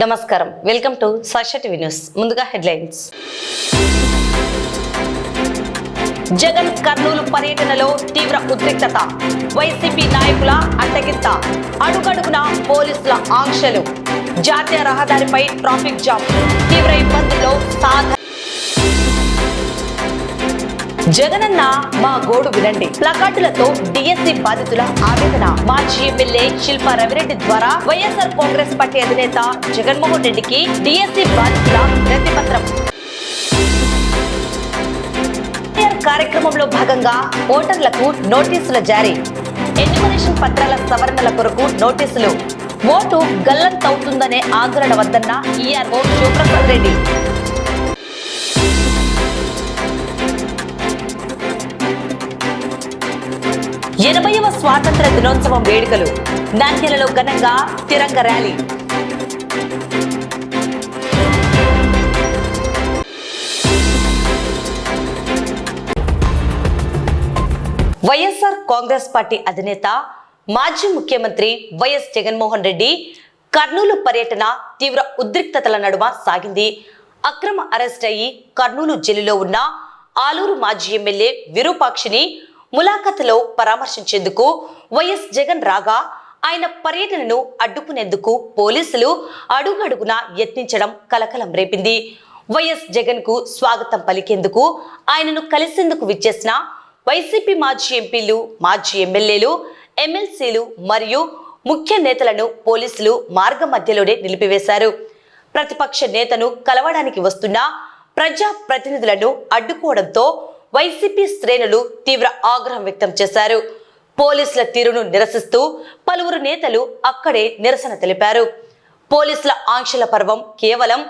నమస్కారం, welcome to Sakshi TV news. ముందుగా headlines. Jagan Kurnool పర్యటనలో తీవ్ర ఉద్రిక్తత. వైసీపీ నాయకుల అడ్డగింత. అడుగడుగున పోలీసుల ఆంక్షలు. జాతీయ రహదారిపై ట్రాఫిక్ జామ్. తీవ్ర ఇబ్బందుల్లో జగనన్న మా గోడు వినండి. ప్లకార్డులతో డిఎస్సి బాధితుల ఆవేదన. మాజీ ఎమ్మెల్యే శిల్పా రవిరెడ్డి ద్వారా వైఎస్ఆర్ కాంగ్రెస్ పార్టీ అధినేత జగన్మోహన్ రెడ్డికి డిఎస్సి బాధితుల వినతి పత్రం. కార్యక్రమంలో భాగంగా ఓటర్లకు నోటీసుల జారీ. ఎన్యుమరేషన్ పత్రాల సవరణల కొరకు నోటీసులు. ఓటు గల్లంతవుతుందనే ఆందోళన వద్దన్న ఈఆర్ఓ శివప్రసాద్ రెడ్డి. ఎనభైవ స్వాతంత్ర దినోత్సవం వేడుకలు. నంద్యాలలో ఘనంగా తిరంగ ర్యాలీ. వైఎస్ఆర్ కాంగ్రెస్ పార్టీ అధినేత మాజీ ముఖ్యమంత్రి వైఎస్ జగన్మోహన్ రెడ్డి కర్నూలు పర్యటన తీవ్ర ఉద్రిక్తతల నడుమ సాగింది. అక్రమ అరెస్ట్ అయ్యి కర్నూలు జైలులో ఉన్న ఆలూరు మాజీ ఎమ్మెల్యే విరూపాక్షిని ములాఖతులో పరామర్శించేందుకు వైఎస్ జగన్ రాగా ఆయన పర్యటనను అడ్డుకునేందుకు పోలీసులు అడుగడుగునా యత్నించడం కలకలం రేపింది. వైఎస్ జగన్ కు స్వాగతం పలికేందుకు ఆయనను కలిసేందుకు విచ్చేసిన వైసీపీ మాజీ ఎంపీలు, మాజీ ఎమ్మెల్యేలు, ఎమ్మెల్సీలు మరియు ముఖ్య నేతలను పోలీసులు మార్గ మధ్యలోనే నిలిపివేశారు. ప్రతిపక్ష నేతను కలవడానికి వస్తున్న ప్రజా ప్రతినిధులను అడ్డుకోవడంతో వైసీపీ శ్రేణులు తీవ్ర ఆగ్రహం వ్యక్తం చేశారు. పోలీసుల తీరును నిరసిస్తూ పలువురు నేతలు అక్కడే నిరసన తెలిపారు. పోలీసుల ఆంక్షల పర్వం కేవలం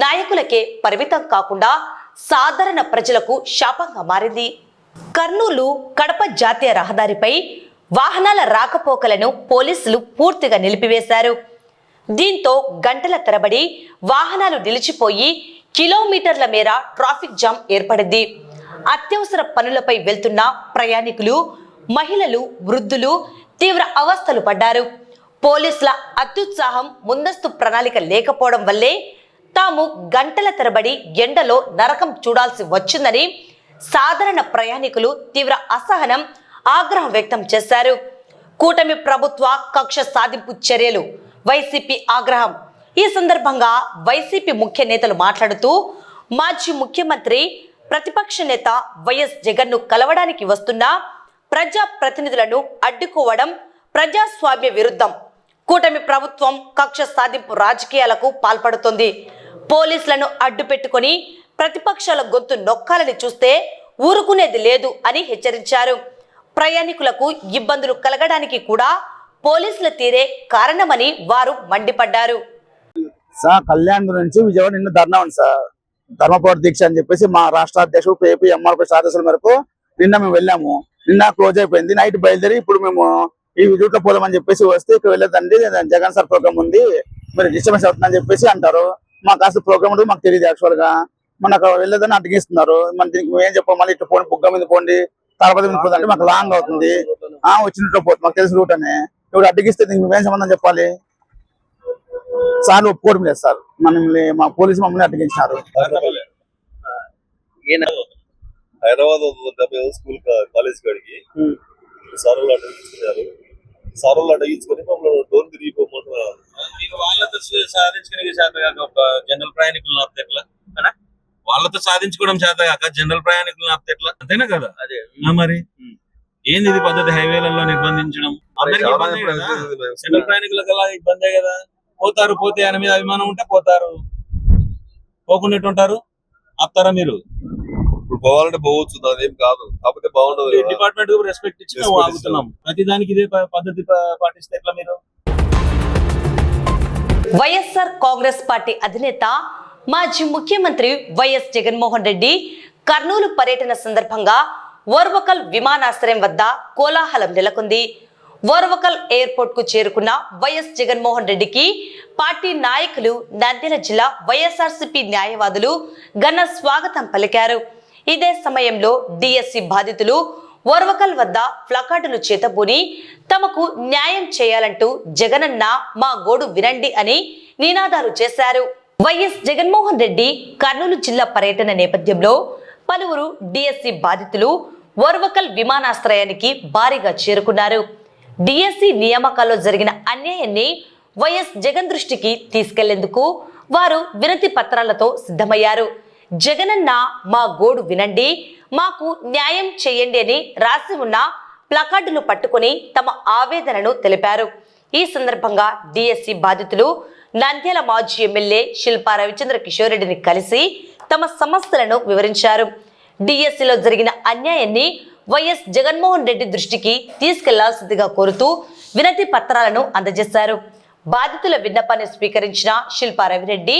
నాయకులకే పరిమితం కాకుండా సాధారణ ప్రజలకు శాపంగా మారింది. కర్నూలు కడప జాతీయ రహదారిపై వాహనాల రాకపోకలను పోలీసులు పూర్తిగా నిలిపివేశారు. దీంతో గంటల తరబడి వాహనాలు నిలిచిపోయి కిలోమీటర్ల మేర ట్రాఫిక్ జామ్ ఏర్పడింది. అత్యవసర పనులపై వెళ్తున్న ప్రయాణికులు, మహిళలు, వృద్ధులు తీవ్ర అవస్థలు పడ్డారు. పోలీసుల అత్యుత్సాహం, ముందస్తు ప్రణాళిక లేకపోవడం వల్లే తాము గంటల తరబడి ఎండలో నరకం చూడాల్సి వచ్చిందని సాధారణ ప్రయాణికులు తీవ్ర అసహనం, ఆగ్రహం వ్యక్తం చేశారు. కూటమి ప్రభుత్వ కక్ష సాధింపు చర్యలు, వైసీపీ ఆగ్రహం. ఈ సందర్భంగా వైసీపీ ముఖ్య నేతలు మాట్లాడుతూ మాజీ ముఖ్యమంత్రి, ప్రతిపక్ష నేత వైఎస్ జగన్ ను కలవడానికి వస్తున్న ప్రజా ప్రతినిధులను అడ్డుకోవడం ప్రజాస్వామ్య విరుద్ధం. కూటమి ప్రభుత్వం కక్ష సాధింపు రాజకీయాలకు పాల్పడుతోంది. పోలీసులను అడ్డు పెట్టుకుని ప్రతిపక్షాల గొంతు నొక్కాలని చూస్తే ఊరుకునేది లేదు అని హెచ్చరించారు. ప్రయాణికులకు ఇబ్బందులు కలగడానికి కూడా పోలీసుల తీరే కారణమని వారు మండిపడ్డారు. కళ్యాణ్ గురించి విజయవాడ నిన్న ధర్నా ఉంది సార్. ధర్మపోట దీక్ష అని చెప్పేసి మా రాష్ట్ర అధ్యక్షుడు ఏపీ ఎంఆర్పీ ఆదేశాల మేరకు నిన్న మేము వెళ్ళాము. నిన్న క్లోజ్ అయిపోయింది. నైట్ బయలుదేరి ఇప్పుడు మేము ఈ రూట్లో పోదామని చెప్పేసి వస్తే ఇక్కడ వెళ్ళదండి, జగన్ సార్ ప్రోగ్రామ్ ఉంది, మీరు డిస్టర్బెన్స్ అవుతుందని చెప్పేసి అంటారు. మాకు అసలు ప్రోగ్రామ్ ఉంటుంది మాకు తెలియదు. యాక్చువల్ గా మన అక్కడ వెళ్ళదని అడ్డగిస్తున్నారు. మన దీనికి మేము ఏం చెప్పాం, మళ్ళీ ఇట్లా పోండి, బుగ్గ మీద పోండి, తలపతి మీద పోదంటే మాకు లాంగ్ అవుతుంది. వచ్చినట్టు పోతుంది, మాకు తెలిసిన రూట్ అని. ఇప్పుడు అడ్డగిస్తే దీనికి మేమేం సంబంధం చెప్పాలి? సార్ ఒప్పుకోవడం లేదు సార్. మనల్ని మా పోలీసు మమ్మల్ని అడ్డగించినారు. హైదరాబాద్ స్కూల్ కాలేజ్ కాడికి సార్లు అడ్డగించుకున్నారు. సార్లు అడ్డగించుకొని మమ్మల్ని డోర్ తిరిగిపోమంటున్నారు. వాళ్ళతో సాధించుకునే చేత కాక జనరల్ ప్రయాణికులను ఆపితే ఎట్లా? వాళ్ళతో సాధించుకోవడం చేత కాక జనరల్ ప్రయాణికులను ఆపితే ఎట్లా? అంతేనా కదా? అదే మరి ఏంది ఇది పద్ధతి? హైవేలలో నిర్బంధించడం అందరికీ ఇబ్బందే కదా. జనరల్ ప్రయాణికులకు అలా ఇబ్బందే కదా. పోతారు, పోతే ఆయన మీద అభిమానం ఉంటే పోతారు, పోకుండా ఉంటారు. ఆపుతారా మీరు? ఇప్పుడు పోవాలంటే పోవచ్చు, అదేం కాదు. కాకపోతే బాగుండదు. డిపార్ట్మెంట్ రెస్పెక్ట్ ఇచ్చి మేము ఆగుతున్నాం. ప్రతి దానికి ఇదే పద్ధతి పాటిస్తే ఎట్లా మీరు? వైఎస్ఆర్ కాంగ్రెస్ పార్టీ అధినేత మాజీ ముఖ్యమంత్రి వైఎస్ జగన్మోహన్ రెడ్డి కర్నూలు పర్యటన సందర్భంగా ఓర్వకల్ విమానాశ్రయం వద్ద కోలాహలం నెలకొంది. ఓర్వకల్ ఎయిర్పోర్ట్ కు చేరుకున్న వైఎస్ జగన్మోహన్ రెడ్డికి పార్టీ నాయకులు, నంద్యాల జిల్లా వైఎస్ఆర్సీపీ న్యాయవాదులు ఘన స్వాగతం పలికారు. ఇదే సమయంలో డిఎస్సి బాధితులు ఓర్వకల్ వద్ద ప్లకార్డులు చేతబూని తమకు న్యాయం చేయాలంటూ జగనన్న మా గోడు వినండి అని నినాదాలు చేశారు. వైఎస్ జగన్మోహన్ రెడ్డి కర్నూలు జిల్లా పర్యటన నేపథ్యంలో పలువురు డిఎస్సి బాధితులు ఓర్వకల్ విమానాశ్రయానికి భారీగా చేరుకున్నారు. డిఎస్సి నియామకాల్లో జరిగిన అన్యాయాన్ని వైఎస్ జగన్ దృష్టికి తీసుకెళ్లేందుకు వారు వినతి పత్రాలతో సిద్ధమయ్యారు. జగనన్న మా గోడు వినండి, మాకు న్యాయం చేయండి అని రాసి ఉన్న ప్లకార్డులు పట్టుకుని తమ ఆవేదనను తెలిపారు. ఈ సందర్భంగా డిఎస్సి బాధితులు నంద్యాల మాజీ ఎమ్మెల్యే శిల్పా రవిచంద్ర కిషోర్ రెడ్డిని కలిసి తమ సమస్యలను వివరించారు. డిఎస్సిలో జరిగిన అన్యాయాన్ని వైఎస్ జగన్మోహన్ రెడ్డి దృష్టికి తీసుకెళ్లాల్సిందిగా కోరుతూ వినతి పత్రాలను అందజేశారు. బాధితుల విన్నపాన్ని స్వీకరించిన శిల్పా రవిరెడ్డి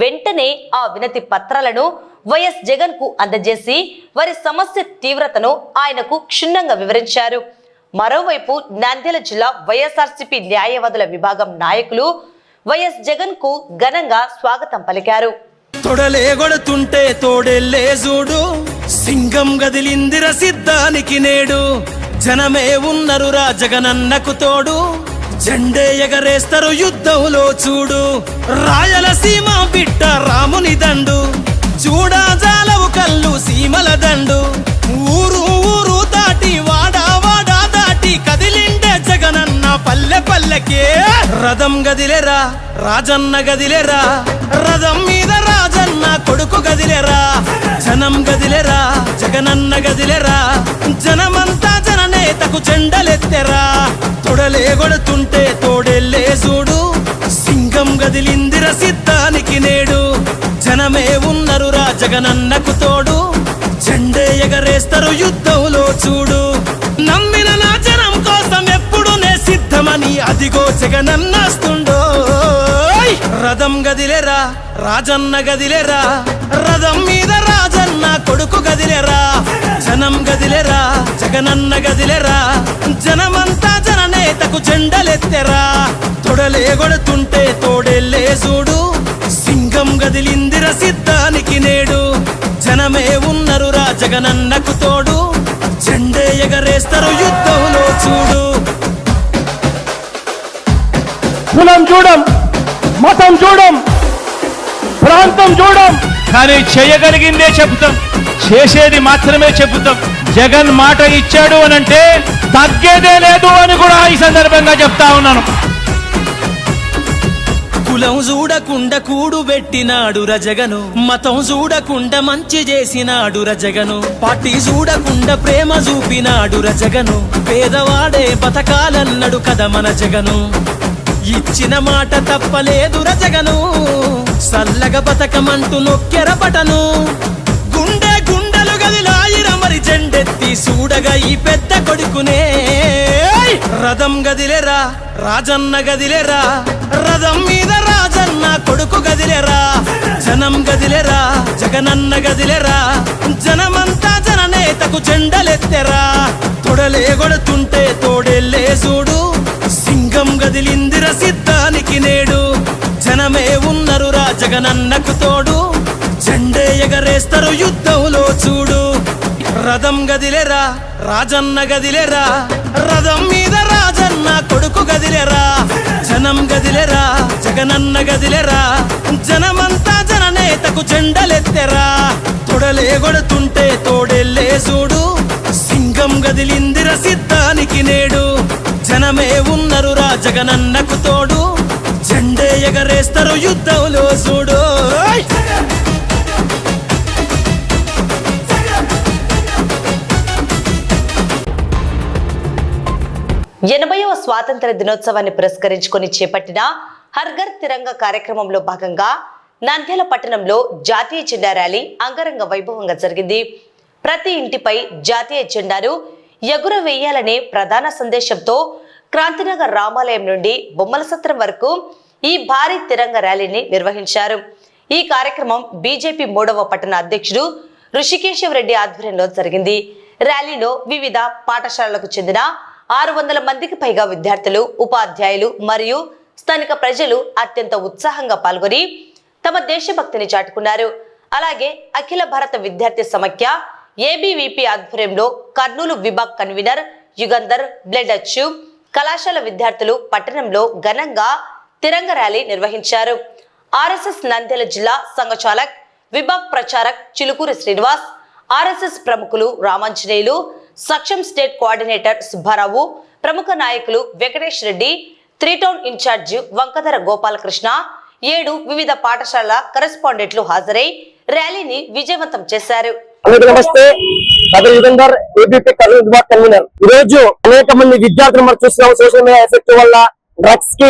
వెంటనే ఆ వినతి పత్రాలను వైఎస్ జగన్ కు అందజేసి వారి సమస్య తీవ్రతను ఆయనకు క్షుణ్ణంగా వివరించారు. మరోవైపు నంద్యాల జిల్లా వైఎస్ఆర్సీపీ న్యాయవాదుల విభాగం నాయకులు వైఎస్ జగన్ కు ఘనంగా స్వాగతం పలికారు. తొడలేగొడుతుంటే తోడెల్లే చూడు, సింగం గదిలిందిర సిద్ధానికి నేడు. జనమే ఉన్నరురా జగనన్నకు తోడు, జెండే ఎగరేస్తారు యుద్ధంలో చూడు. రాయలసీమ బిడ్డ రాముని దండు, చూడా జాలవు కళ్ళు సీమల దండు. ఊరు ఊరు దాటి వాడా వాడా దాటి కదిలిండే జగనన్న పల్లె పల్లెకే. రథం గదిలేరా రాజన్న గదిలేరా, రథం మీద రాజన్న కొడుకు గదిలేరా. జనం గదిలేరా జగనన్న గదిలేరా, జనమంతా జననేతకు జెండలెత్తెరా. తొడలేగొడుతుంటే తోడెల్లే చూడు, సింగం గదిలిందిర సిద్ధానికి నేడు. జనమే ఉన్నరురా జగనన్నకు తోడు, జెండే ఎగరేస్తారు యుద్ధంలో చూడు. నమ్మిన నా జనం కోసం ఎప్పుడు నే సిద్ధమని అదిగో జగనన్నస్తుండో. రథం గదిలేరా రాజన్న గదిలేరా, రథం మీద రాజన్న కొడుకు గదిలేరా. జనం గదిలేరా జగనన్న గదిలేరా, జనమంతా జననేతకు జెండలెత్తెరా. తొడలేగొడుతుంటే తోడెల్లే చూడు, సింగం గదిలిందిర సిద్ధానికి నేడు. జనమే ఉన్నరురా జగనన్నకు తోడు, జెండే ఎగరేస్తారు యుద్ధంలో చూడు. కులం చూడం, మతం చూడం, ప్రాంతం చూడం, కానీ చేయగలిగిందే చెబుతాం, చేసేది మాత్రమే చెబుతాం. జగన్ మాట ఇచ్చాడు అనంటే తగ్గేదే లేదు అని కూడా ఈ సందర్భంగా చెప్తా ఉన్నాను. కులం చూడకుండా కూడు పెట్టినాడు రజగను, మతం చూడకుండా మంచి చేసినాడు రజగను, పార్టీ చూడకుండా ప్రేమ చూపినాడు రజగను. పేదవాడే బతకాలన్నాడు కదా మన జగను, ఇచ్చిన మాట తప్పలేదు రజగను. సల్లగ బతకమంటూ నొక్కెర బటను, గుండె గుండెలు గదిలాయిర మరి జెండెత్తి చూడగా ఈ పెద్ద కొడుకునే. రథం గదిలేరా రాజన్న గదిలేరా, రథం మీద రాజన్న కొడుకు గదిలేరా. జనం గదిలేరా జగనన్న గదిలేరా, జనమంతా జననేతకు జెండలెత్తెరా. తొడలేగొడుతుంటే తోడెల్లే చూడు, సింగం గదిలిందిర సిద్ధానికి నేడు. జనమే ఉన్నరురా జగనన్నకు తోడు, జెండే ఎగరేస్తారు యుద్ధంలో చూడు. రథం గదిలేరా రాజన్న గదిలేరా, రథం మీద రాజన్న కొడుకు గదిలేరా. జనం గదిలేరా జగనన్న గదిలేరా, జనమంతా జననేతకు జెండలెత్తెరా. తొడలేగొడుతుంటే తోడెల్లే చూడు, సింగం గదిలిందిర సిద్ధానికి నేడు. జనమే ఉన్నరురా జగనన్నకు తోడు, జెండే ఎగరేస్తారు యుద్ధంలో చూడు. 80వ స్వాతంత్ర దినోత్సవాన్ని పురస్కరించుకొని చేపట్టిన హర్ఘర్ తిరంగా కార్యక్రమంలో భాగంగా నంద్యాల పట్టణంలో జాతీయ జెండా ర్యాలీ అంగరంగ వైభవంగా జరిగింది. ప్రతి ఇంటిపై జాతీయ జెండాను ఎగురవేయాలనే ప్రధాన సందేశంతో క్రాంతినగర్ రామాలయం నుండి బొమ్మల సత్రం వరకు ఈ భారీ తిరంగ ర్యాలీని నిర్వహించారు. ఈ కార్యక్రమం బీజేపీ 3వ పట్టణ అధ్యక్షుడు ఋషికేశవ రెడ్డి ఆధ్వర్యంలో జరిగింది. ర్యాలీలో వివిధ పాఠశాలలకు చెందిన 600 మందికి పైగా విద్యార్థులు, ఉపాధ్యాయులు మరియు స్థానిక ప్రజలు అత్యంత ఉత్సాహంగా పాల్గొని తమ దేశభక్తిని చాటుకున్నారు. అలాగే అఖిల భారత విద్యార్థి సమైక్య ఏబీవీపీ ఆధ్వర్యంలో కర్నూలు విభాగ్ కన్వీనర్ యుగంధర్ బ్లెడ్ అచ్చు కళాశాల విద్యార్థులు పట్టణంలో ఘనంగా తిరంగ ర్యాలీ నిర్వహించారు. ఆర్ఎస్ఎస్ నంద్యాల జిల్లా సంఘచాలక్ విభాగ్ ప్రచారక్ చిలుకూరి శ్రీనివాస్, ఆర్ఎస్ఎస్ ప్రముఖులు రామాంజనేయులు, సక్షం స్టేట్ కోఆర్డినేటర్ సుబ్బారావు, ప్రముఖ నాయకులు వెంకటేష్ రెడ్డి, 3 టౌన్ ఇన్ఛార్జి వంకధర గోపాలకృష్ణ, 7 వివిధ పాఠశాలల కరెస్పాండెంట్లు హాజరై ర్యాలీని విజయవంతం చేశారు. నమస్తే, యుగంధర్, ఏబీపీ కర్నూలు విభాగ్ కన్వీనర్. ఈ రోజు అనేక మంది విద్యార్థులు మనం చూస్తున్నాం. సోషల్ మీడియా ఎఫెక్ట్ వల్ల డ్రగ్స్ కి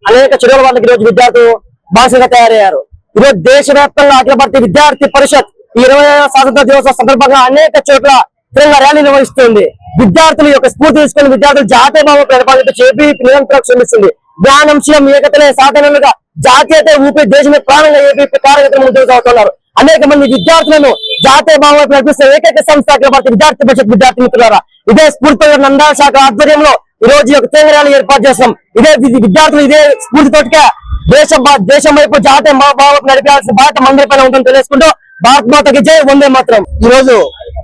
అనేక చెడుల వాళ్ళకి ఈ రోజు విద్యార్థులు బానిసగా తయారయ్యారు. ఈరోజు దేశవ్యాప్తంగా అఖిల భారతీయ విద్యార్థి పరిషత్ 20వ స్వాతంత్ర దినోత్సవ సందర్భంగా అనేక చోట్ల తిరంగ ర్యాలీ నిర్వహిస్తుంది. విద్యార్థుల యొక్క స్ఫూర్తి తీసుకుని విద్యార్థులు జాతీయ భావం ప్రతిపాదిత చేపి నిరంతరం శ్రమిస్తుంది. జ్ఞానం శీలం ఏకతనే సాధనలుగా జాతీయత ఊపి దేశమే ప్రాణంగా ఏపీ కార్యకర్తలు ముందుకు సాగుతున్నారు. అనేక మంది విద్యార్థులను జాతీయ భావం నడిపిస్తున్న ఏకైక సంస్థ అఖిల భారతీయ విద్యార్థి పరిషత్. విద్యార్థి మిత్రులారా, ఇదే స్ఫూర్తితో నంద్యాల శాఖ ఆధ్వర్యంలో ఈ రోజు ఈ యొక్క తిరంగ ర్యాలీ ఏర్పాటు చేస్తాం. ఇదే విద్యార్థులు ఇదే స్ఫూర్తితోటిగా దేశం వైపు జాతీయ భావం నడిపాల్సిన బాధ్యత మందరి పైన ఉంటుందని తెలుసుకుంటూ భారత్ మాతకి జై, వందే మాతరం. ఈ రోజు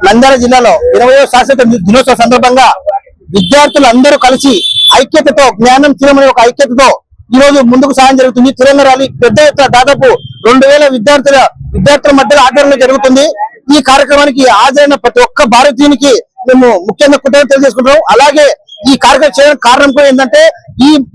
నంద్యాల జిల్లాలో 20వ స్వాతంత్ర దినోత్సవ సందర్భంగా విద్యార్థులు అందరూ కలిసి ఐక్యతతో, జ్ఞానం శీలం అనే ఒక ఐక్యతతో ఈ రోజు ముందుకు సాయం జరుగుతుంది. తిరంగ ర్యాలీ పెద్ద ఎత్తున దాదాపు 2000 విద్యార్థుల మధ్యలో ఆధ్వర్యంలో జరుగుతుంది. ఈ కార్యక్రమానికి హాజరైన ప్రతి ఒక్క భారతీయునికి మేము ముఖ్యంగా కృతజ్ఞతలు తెలియజేసుకుంటున్నాం. అలాగే ఈ కార్యక్రమం చేయడానికి కారణం కూడా ఏంటంటే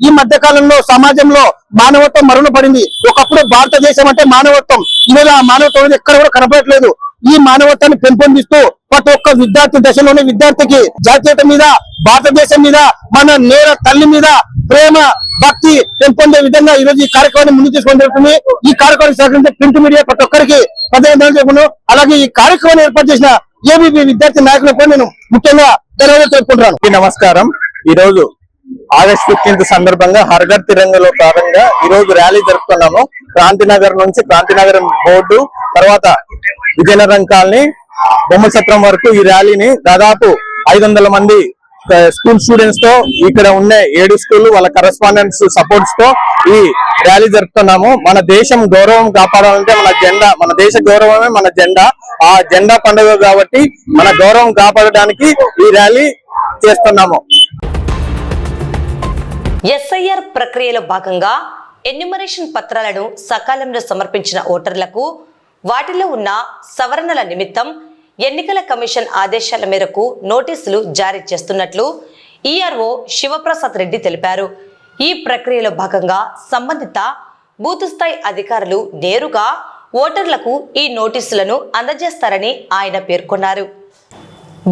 ఈ మధ్య కాలంలో సమాజంలో మానవత్వం మరుగున పడింది. ఒకప్పుడు భారతదేశం అంటే మానవత్వం, ఈవేళ ఆ మానవత్వం ఎక్కడ కూడా కనపడట్లేదు. ఈ మానవత్వాన్ని పెంపొందిస్తూ ప్రతి ఒక్క విద్యార్థి దశలోనే విద్యార్థికి జాతీయత మీద, భారతదేశం మీద, మన నేర తల్లి మీద ప్రేమ, భక్తి పెంపొందే విధంగా ఈ రోజు ఈ కార్యక్రమాన్ని ముందుకు తీసుకొని జరుగుతుంది. ఈ కార్యక్రమానికి సహకరించే ప్రింట్ మీడియా ప్రతి ఒక్కరికి పదవి చెప్పుకున్నాను. అలాగే ఈ కార్యక్రమాన్ని ఏర్పాటు చేసిన ఏబీపీ విద్యార్థి నాయకులకు నేను ముఖ్యంగా ధన్యవాదాలు తెలుపుకుంటున్నాను. నమస్కారం. ఈ రోజు ఆగస్ట్ 15 సందర్భంగా హర్ఘర్ తిరంగలో భాగంగా ఈ రోజు ర్యాలీ జరుపుతున్నాము. క్రాంతినగర్ నుంచి క్రాంతినగర్ బోర్డు, తర్వాత విజయనగరం కాలనీ, బొమ్మల సత్రం వరకు ఈ ర్యాలీని దాదాపు 500 మంది స్కూల్ స్టూడెంట్స్ తో, ఇక్కడ ఉన్న 7 స్కూల్ వాళ్ళ కరెస్పాండెంట్స్ సపోర్ట్స్ తో ఈ ర్యాలీ జరుపుతున్నాము. మన దేశం గౌరవం కాపాడాలంటే మన జెండా, మన దేశ గౌరవమే మన జెండా. ఆ జెండా పండుగ కాబట్టి మన గౌరవం కాపాడడానికి ఈ ర్యాలీ చేస్తున్నాము. ఎస్ఐఆర్ ప్రక్రియలో భాగంగా ఎన్యూమరేషన్ పత్రాలను సకాలంలో సమర్పించిన ఓటర్లకు వాటిలో ఉన్న సవరణల నిమిత్తం ఎన్నికల కమిషన్ ఆదేశాల మేరకు నోటీసులు జారీ చేస్తున్నట్లు ఈఆర్ఓ శివప్రసాద్ రెడ్డి తెలిపారు. ఈ ప్రక్రియలో భాగంగా సంబంధిత బూత్ స్థాయి అధికారులు నేరుగా ఓటర్లకు ఈ నోటీసులను అందజేస్తారని ఆయన పేర్కొన్నారు.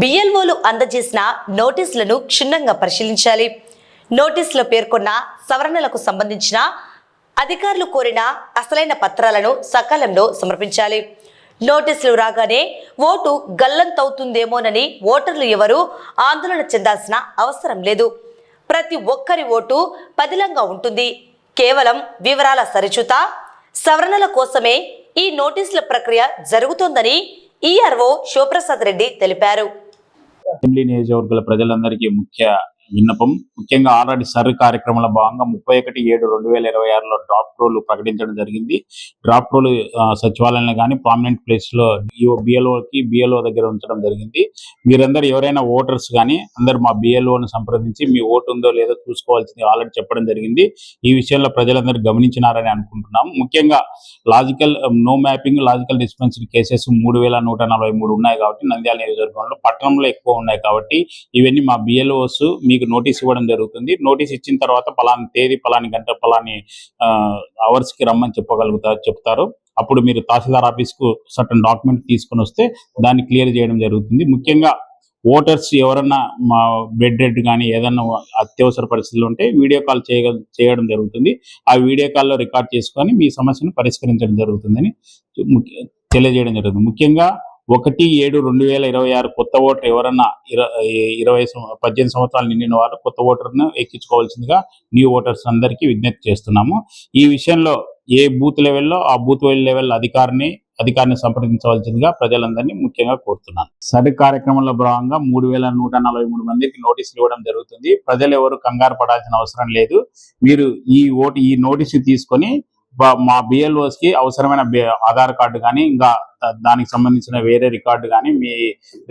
బిఎల్ఓలు అందజేసిన నోటీసులను క్షుణ్ణంగా పరిశీలించాలి. నోటీసులో పేర్కొన్న సవరణలకు సంబంధించిన అధికారులు కోరిన అసలైన పత్రాలను సకాలంలో సమర్పించాలి. నోటీసులు రాగానే ఓటు గల్లంతవుతుందేమోనని ఓటర్లు ఎవరూ ఆందోళన చెందాల్సిన అవసరం లేదు. ప్రతి ఒక్కరి ఓటు పదిలంగా ఉంటుంది. కేవలం వివరాల సరిచూత, సవరణల కోసమే ఈ నోటీసుల ప్రక్రియ జరుగుతోందని ఈఆర్ఓ శివప్రసాద్ రెడ్డి తెలిపారు. అసెంబ్లీ నియోజకవర్గాల ప్రజలందరికీ విన్నపం, ముఖ్యంగా ఆల్రెడీ సర్వే కార్యక్రమంలో భాగంగా 31/7/2026లో డ్రాఫ్ట్ రోల్ ప్రకటించడం జరిగింది. డ్రాఫ్ట్ రోల్ సచివాలయంలో కానీ ప్రామినెంట్ ప్లేస్ లో బిఎల్ఓ దగ్గర ఉంచడం జరిగింది. మీరందరూ ఎవరైనా ఓటర్స్ కానీ అందరూ మా బిఎల్ఓని సంప్రదించి మీ ఓటు ఉందో లేదో చూసుకోవాల్సింది ఆల్రెడీ చెప్పడం జరిగింది. ఈ విషయంలో ప్రజలందరూ గమనించినారని అనుకుంటున్నాము. ముఖ్యంగా logical no mapping, logical dispensary cases 3143 ఉన్నాయి కాబట్టి నంద్యాల నియోజకవర్గంలో పట్టణంలో ఎక్కువ ఉన్నాయి కాబట్టి ఇవన్నీ మా బిఎల్ఓస్ మీకు నోటీస్ ఇవ్వడం జరుగుతుంది. నోటీస్ ఇచ్చిన తర్వాత పలాని తేదీ, పలాని గంట, పలాని అవర్స్ కి రమ్మని చెప్తారు. అప్పుడు మీరు తహసీల్దార్ ఆఫీస్ కు సర్టన్ డాక్యుమెంట్ తీసుకొని వస్తే దాన్ని క్లియర్ చేయడం జరుగుతుంది. ముఖ్యంగా ఓటర్స్ ఎవరన్నా మా బెడ్ రెడ్ కానీ ఏదన్నా అత్యవసర పరిస్థితులు ఉంటే వీడియో కాల్ చేయడం జరుగుతుంది. ఆ వీడియో కాల్లో రికార్డ్ చేసుకొని మీ సమస్యను పరిష్కరించడం జరుగుతుందని తెలియజేయడం జరుగుతుంది. ముఖ్యంగా 1/7/2026 కొత్త ఓటర్ ఎవరన్నా 18 సంవత్సరాలు నిండిన వారు కొత్త ఓటర్ను ఎక్కించుకోవాల్సిందిగా న్యూ ఓటర్స్ అందరికీ విజ్ఞప్తి చేస్తున్నాము. ఈ విషయంలో ఏ బూత్ లెవెల్లో ఆ బూత్ లెవెల్ అధికారిని సంప్రదించవలసిందిగా ప్రజలందరినీ ముఖ్యంగా కోరుతున్నాను. సర్వే కార్యక్రమంలో భాగంగా 3143 మందికి నోటీసులు ఇవ్వడం జరుగుతుంది. ప్రజలు ఎవరు కంగారు పడాల్సిన అవసరం లేదు. మీరు ఈ నోటీసు తీసుకొని మా బిఎల్ఓస్ కి అవసరమైన ఆధార్ కార్డు కానీ ఇంకా దానికి సంబంధించిన వేరే రికార్డు కానీ మీ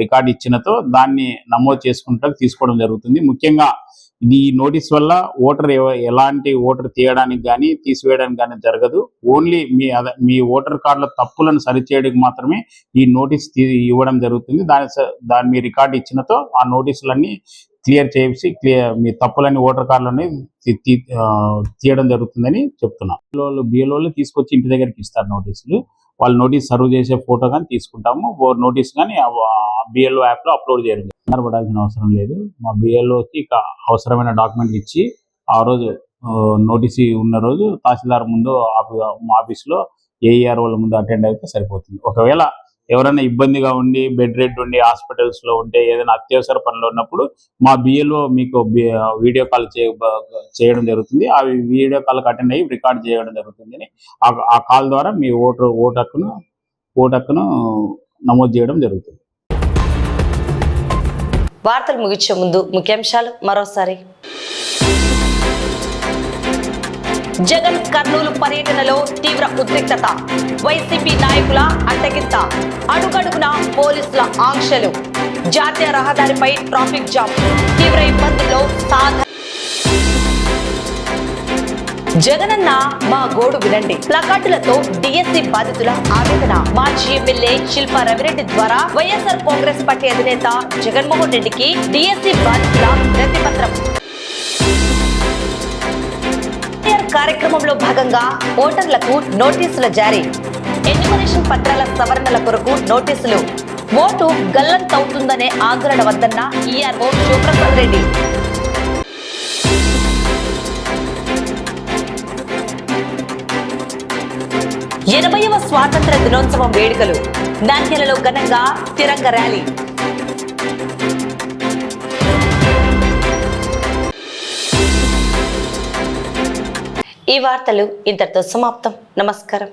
రికార్డు ఇచ్చినతో దాన్ని నమోదు చేసుకుంటూ తీసుకోవడం జరుగుతుంది. ముఖ్యంగా ఈ నోటీస్ వల్ల ఎలాంటి ఓటర్ తీయడానికి కానీ తీసివేయడానికి కానీ జరగదు. ఓన్లీ మీ ఓటర్ కార్డుల తప్పులను సరిచేయడానికి మాత్రమే ఈ నోటీస్ ఇవ్వడం జరుగుతుంది. దాని మీ రికార్డు ఇచ్చినతో ఆ నోటీసులన్నీ క్లియర్ చేసి మీ తప్పులన్నీ ఓటర్ కార్డులని తీయడం జరుగుతుందని చెప్తున్నాను. బిఎల్ఓలు తీసుకొచ్చి ఇంటి దగ్గరికి ఇస్తారు నోటీసులు. వాళ్ళు నోటీస్ సర్వ్ చేసే ఫోటో కానీ తీసుకుంటాము, నోటీస్ కానీ బిఎల్ఓ యాప్లో అప్లోడ్ చేయడం. పడాల్సిన అవసరం లేదు. మా బిఎల్ఓకి అవసరమైన డాక్యుమెంట్లు ఇచ్చి ఆ రోజు నోటీస్ ఉన్న రోజు తహసీల్దార్ ముందు మా ఆఫీస్లో ఏఈఆర్ వాళ్ళ ముందు అటెండ్ అయితే సరిపోతుంది. ఒకవేళ ఎవరైనా ఇబ్బందిగా ఉండి బెడ్ రెడ్ ఉండి హాస్పిటల్స్లో ఉంటే ఏదైనా అత్యవసర పనులు ఉన్నప్పుడు మా బిఎల్ఓ మీకు వీడియో కాల్ చేయడం జరుగుతుంది. ఆ వీడియో కాల్కి అటెండ్ అయ్యి రికార్డ్ చేయడం జరుగుతుంది. ఆ కాల్ ద్వారా మీ ఓటు హక్కును నమోదు చేయడం జరుగుతుంది. వార్తలు ముగించే ముందు ముఖ్యాంశాలు మరోసారి. జగన్ కర్నూలు పర్యటనలో తీవ్ర ఉద్రిక్తత, వైసీపీ నాయకుల అడ్డగింత, అడుగడుగున పోలీసుల ఆంక్షలు, జాతీయ రహదారిపై ట్రాఫిక్ జామ్, తీవ్ర ఇబ్బందుల్లో జగనన్న మా గోడు వినండి ప్లకార్డులతో డిఎస్సి బాధితుల ఆవేదన. మాజీ ఎమ్మెల్యే శిల్పా రవిరెడ్డి ద్వారా వైఎస్ఆర్ కాంగ్రెస్ పార్టీ అధినేత జగన్మోహన్ రెడ్డికి డిఎస్సి బాధితుల వినతి పత్రం. కార్యక్రమంలో భాగంగా ఓటర్లకు నోటీసుల జారీ, ఎన్యుమరేషన్ పత్రాల సవరణల కొరకు నోటీసులు, ఓటు గల్లంతవుతుందనే ఆందోళన వద్దన్న ఈఆర్ఓ శివప్రసాద్ రెడ్డి. ఎనభైవ స్వాతంత్ర దినోత్సవం వేడుకలు, నంద్యాలలో ఘనంగా తిరంగ ర్యాలీ. ఈ వార్తలు ఇంతటితో సమాప్తం. నమస్కారం.